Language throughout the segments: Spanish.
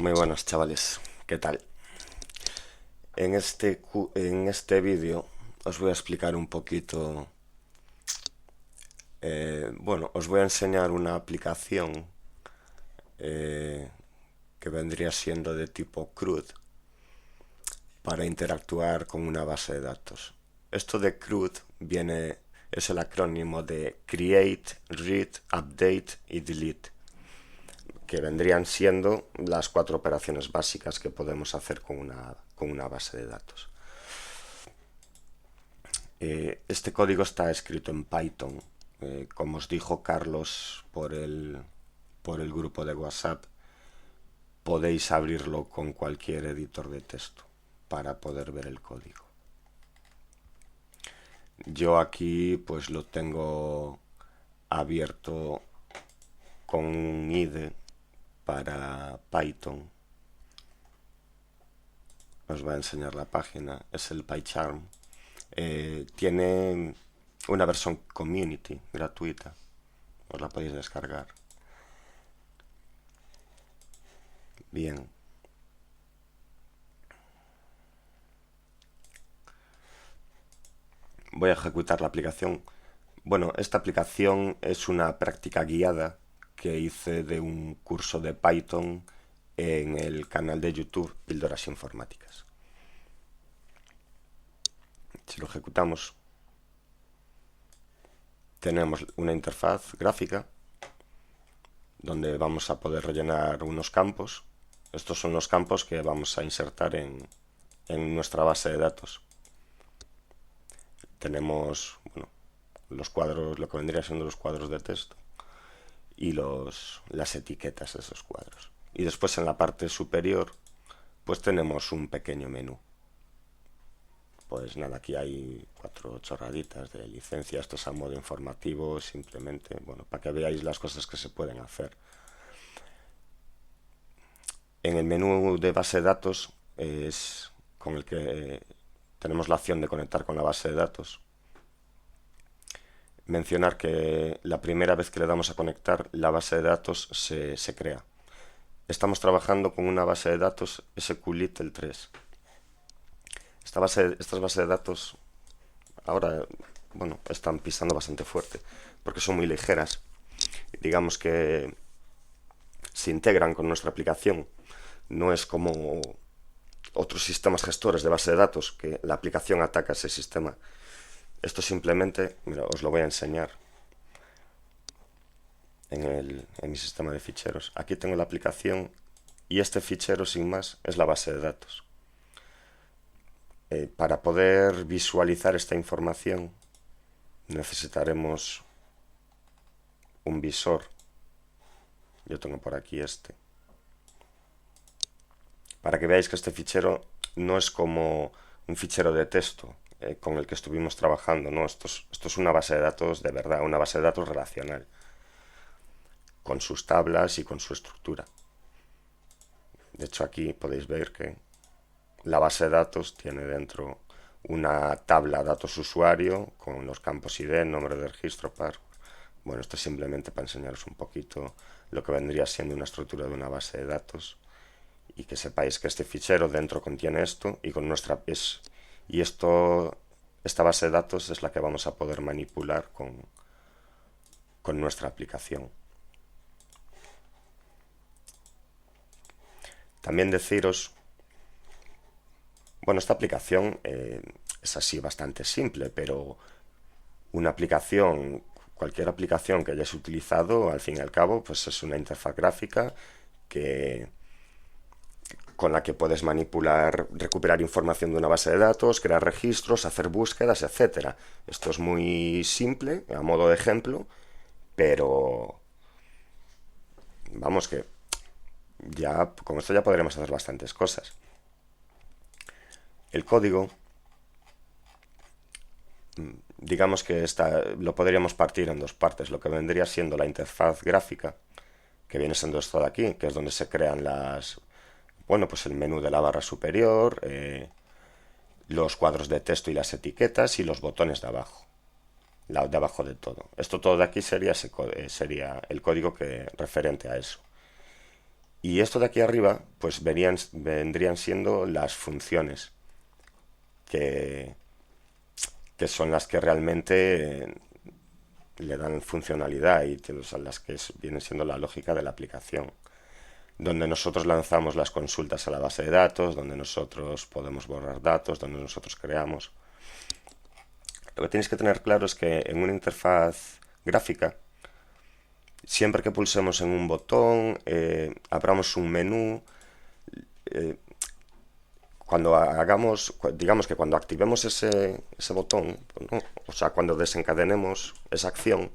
Muy buenos chavales, ¿qué tal? En este vídeo os voy a explicar un poquito, os voy a enseñar una aplicación eh, que vendría siendo de tipo CRUD para interactuar con una base de datos. Esto de CRUD es el acrónimo de Create, Read, Update y Delete, que vendrían siendo las cuatro operaciones básicas que podemos hacer con una base de datos. Este código está escrito en Python. Como os dijo Carlos por el grupo de WhatsApp, podéis abrirlo con cualquier editor de texto para poder ver el código. Yo aquí pues lo tengo abierto con un IDE para Python. Os voy a enseñar la página. Es el PyCharm. Tiene una versión community gratuita. Os la podéis descargar. Bien. Voy a ejecutar la aplicación. Bueno, esta aplicación es una práctica guiada que hice de un curso de Python en el canal de YouTube Píldoras Informáticas. Si lo ejecutamos, tenemos una interfaz gráfica donde vamos a poder rellenar unos campos. Estos son los campos que vamos a insertar en nuestra base de datos. Tenemos, los cuadros, lo que vendría siendo los cuadros de texto y las etiquetas de esos cuadros. Y después en la parte superior pues tenemos un pequeño menú. Pues nada, aquí hay 4 chorraditas de licencia. Esto es a modo informativo, simplemente, para que veáis las cosas que se pueden hacer. En el menú de base de datos es con el que tenemos la opción de conectar con la base de datos. Mencionar que la primera vez que le damos a conectar, la base de datos se crea. Estamos trabajando con una base de datos SQLite 3. Estas bases de datos ahora, están pisando bastante fuerte porque son muy ligeras. Digamos que se integran con nuestra aplicación. No es como otros sistemas gestores de base de datos que la aplicación ataca ese sistema. Esto simplemente, mira, os lo voy a enseñar en mi sistema de ficheros. Aquí tengo la aplicación y este fichero sin más es la base de datos. Para poder visualizar esta información necesitaremos un visor. Yo tengo por aquí este. Para que veáis que este fichero no es como un fichero de texto con el que estuvimos trabajando, no, esto es una base de datos de verdad, una base de datos relacional, con sus tablas y con su estructura. De hecho, aquí podéis ver que la base de datos tiene dentro una tabla datos usuario con los campos ID, nombre de registro, par. Bueno, esto es simplemente para enseñaros un poquito lo que vendría siendo una estructura de una base de datos y que sepáis que este fichero dentro contiene esto y esta base de datos es la que vamos a poder manipular con nuestra aplicación. También deciros, esta aplicación es así bastante simple, pero cualquier aplicación que hayáis utilizado, al fin y al cabo, pues es una interfaz gráfica con la que puedes manipular, recuperar información de una base de datos, crear registros, hacer búsquedas, etcétera. Esto es muy simple, a modo de ejemplo, pero vamos que ya con esto ya podremos hacer bastantes cosas. El código, digamos que lo podríamos partir en dos partes. Lo que vendría siendo la interfaz gráfica, que viene siendo esto de aquí, que es donde se crean pues el menú de la barra superior, los cuadros de texto y las etiquetas y los botones de abajo, de abajo de todo. Esto todo de aquí sería el código referente a eso. Y esto de aquí arriba, pues vendrían siendo las funciones, que, que son las que realmente le dan funcionalidad y son las que vienen siendo la lógica de la aplicación, donde nosotros lanzamos las consultas a la base de datos, donde nosotros podemos borrar datos, donde nosotros creamos. Lo que tienes que tener claro es que en una interfaz gráfica, siempre que pulsemos en un botón, abramos un menú, eh, digamos que cuando activemos ese botón, ¿no? O sea, cuando desencadenemos esa acción,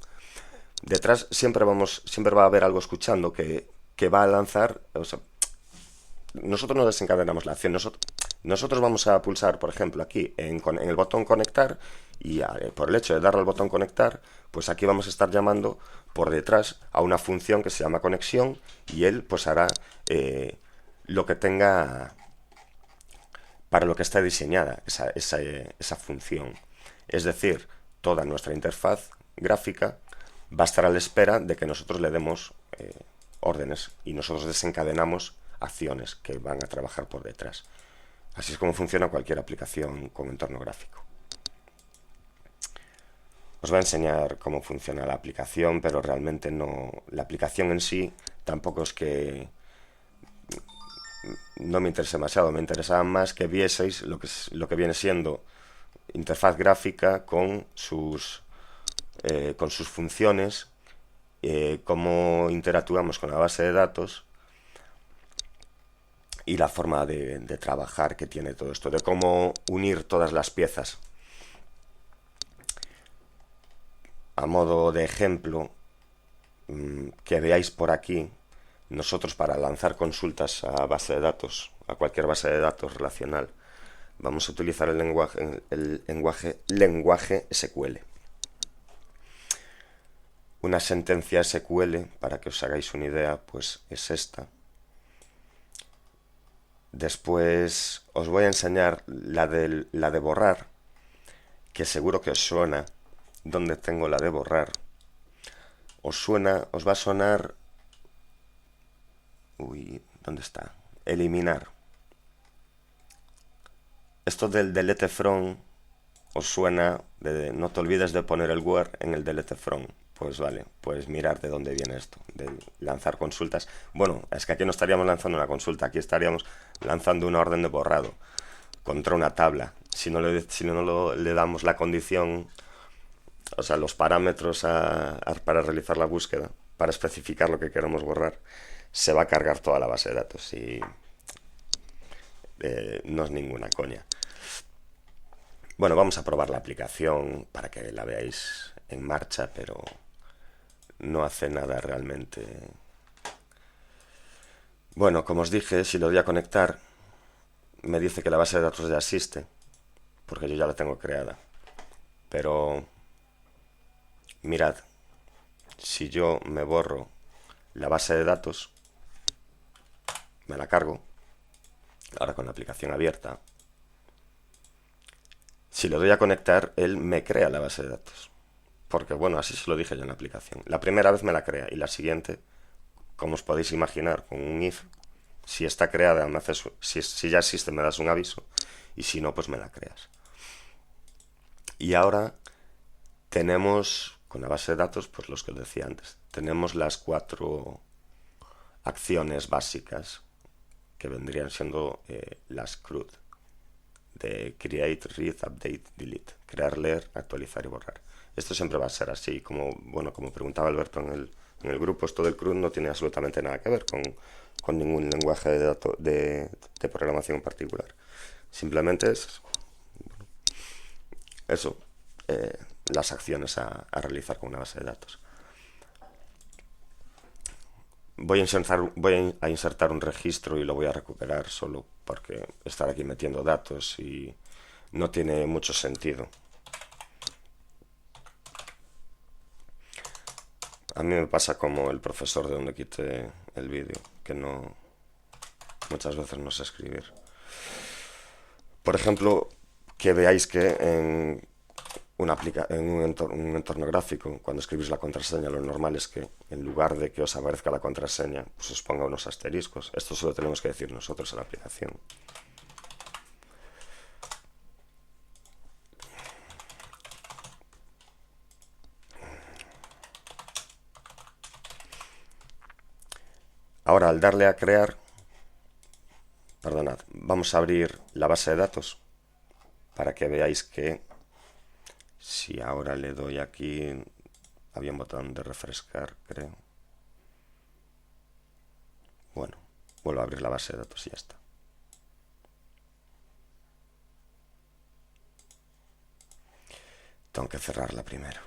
detrás siempre va a haber algo escuchando que va a lanzar, o sea, nosotros no desencadenamos la acción, nosotros vamos a pulsar, por ejemplo, aquí en el botón conectar y por el hecho de darle al botón conectar, pues aquí vamos a estar llamando por detrás a una función que se llama conexión y él pues hará lo que tenga para lo que está diseñada esa función. Es decir, toda nuestra interfaz gráfica va a estar a la espera de que nosotros le demos órdenes y nosotros desencadenamos acciones que van a trabajar por detrás. Así es como funciona cualquier aplicación con entorno gráfico. Os voy a enseñar cómo funciona la aplicación, pero realmente no. La aplicación en sí tampoco es que no me interesa demasiado. Me interesaba más que vieseis lo que viene siendo interfaz gráfica con sus funciones, cómo interactuamos con la base de datos y la forma de trabajar que tiene todo esto, de cómo unir todas las piezas. A modo de ejemplo, que veáis por aquí, nosotros para lanzar consultas a base de datos, a cualquier base de datos relacional, vamos a utilizar el lenguaje SQL. Una sentencia SQL, para que os hagáis una idea, pues es esta. Después os voy a enseñar la de borrar, que seguro que os suena. ¿Dónde tengo la de borrar? Os va a sonar... Uy, ¿dónde está? Eliminar. Esto del delete from os suena de no te olvides de poner el where en el delete from. Pues vale, pues mirar de dónde viene esto, de lanzar consultas. Bueno, es que aquí no estaríamos lanzando una consulta, aquí estaríamos lanzando una orden de borrado contra una tabla. Si no le damos la condición, o sea, los parámetros para realizar la búsqueda, para especificar lo que queremos borrar, se va a cargar toda la base de datos y no es ninguna coña. Bueno, vamos a probar la aplicación para que la veáis en marcha, pero no hace nada realmente. Bueno, como os dije, si lo voy a conectar, me dice que la base de datos ya existe, porque yo ya la tengo creada. Pero mirad, si yo me borro la base de datos, me la cargo, ahora con la aplicación abierta, si le doy a conectar, él me crea la base de datos. Porque bueno, así se lo dije yo en la aplicación. La primera vez me la crea y la siguiente, como os podéis imaginar, con un if, si está creada, si ya existe, me das un aviso y si no, pues me la creas. Y ahora tenemos, con la base de datos, pues los que os decía antes, tenemos las 4 acciones básicas que vendrían siendo las CRUD, de create, read, update, delete, crear, leer, actualizar y borrar. Esto siempre va a ser así, como preguntaba Alberto en el grupo, esto del CRUD no tiene absolutamente nada que ver con ningún lenguaje de programación en particular. Simplemente es eso, las acciones a realizar con una base de datos. Voy a insertar un registro y lo voy a recuperar solo porque estar aquí metiendo datos y no tiene mucho sentido. A mí me pasa como el profesor de donde quité el vídeo, que muchas veces no sé escribir. Por ejemplo, que veáis que en un entorno gráfico, cuando escribís la contraseña, lo normal es que en lugar de que os aparezca la contraseña, pues os ponga unos asteriscos. Esto solo tenemos que decir nosotros a la aplicación. Ahora, al darle a crear, perdonad, vamos a abrir la base de datos para que veáis que si ahora le doy aquí, había un botón de refrescar, creo. Bueno, vuelvo a abrir la base de datos y ya está. Tengo que cerrarla primero.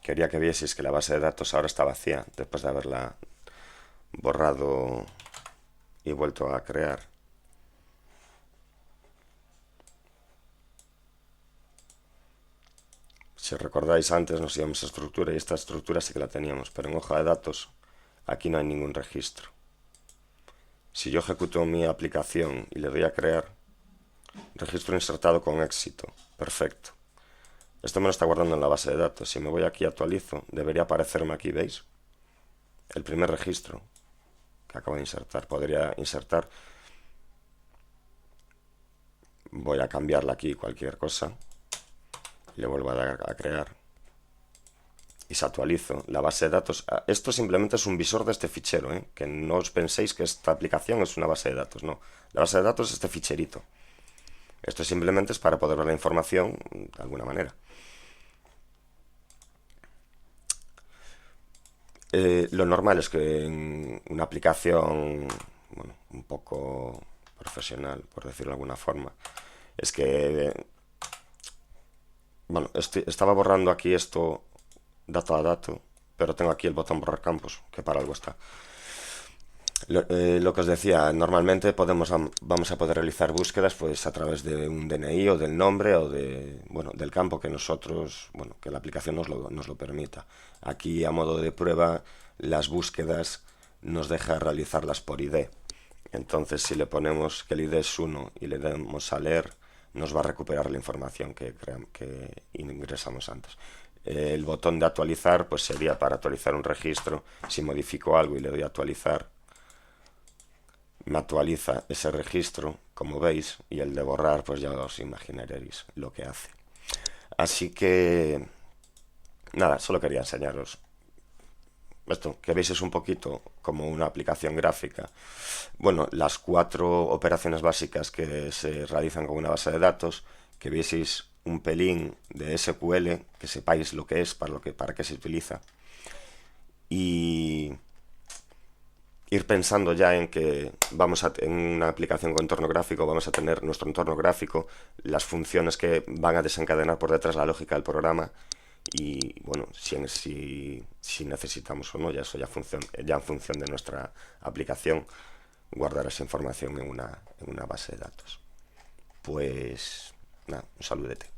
Quería que vieseis que la base de datos ahora está vacía, después de haberla borrado y vuelto a crear. Si recordáis, antes nos íbamos a estructura y esta estructura sí que la teníamos, pero en hoja de datos aquí no hay ningún registro. Si yo ejecuto mi aplicación y le doy a crear, registro insertado con éxito. Perfecto. Esto me lo está guardando en la base de datos. Si me voy aquí y actualizo, debería aparecerme aquí, ¿veis? El primer registro que acabo de insertar. Podría insertar. Voy a cambiarle aquí cualquier cosa. Le vuelvo a dar a crear. Y se actualizo la base de datos. Esto simplemente es un visor de este fichero, ¿eh? Que no os penséis que esta aplicación es una base de datos, no. La base de datos es este ficherito. Esto simplemente es para poder ver la información de alguna manera. Lo normal es que en una aplicación, bueno, un poco profesional, por decirlo de alguna forma, es que, bueno, estaba borrando aquí esto dato a dato, pero tengo aquí el botón borrar campos, que para algo está. Lo que os decía, normalmente vamos a poder realizar búsquedas pues a través de un DNI o del nombre o del campo que nosotros, que la aplicación nos lo permita. Aquí, a modo de prueba, las búsquedas nos deja realizarlas por ID. Entonces, si le ponemos que el ID es 1 y le damos a leer, nos va a recuperar la información que ingresamos antes. El botón de actualizar pues sería para actualizar un registro. Si modifico algo y le doy a actualizar, me actualiza ese registro, como veis, y el de borrar, pues ya os imaginaréis lo que hace. Así que, nada, solo quería enseñaros esto, que veis es un poquito como una aplicación gráfica. Bueno, las 4 operaciones básicas que se realizan con una base de datos, que vieseis un pelín de SQL, que sepáis lo que es, para qué se utiliza. Y ir pensando ya en que en una aplicación con entorno gráfico vamos a tener nuestro entorno gráfico, las funciones que van a desencadenar por detrás la lógica del programa y bueno, si necesitamos o no, ya eso ya en función de nuestra aplicación, guardar esa información en una base de datos. Pues nada, un saludete.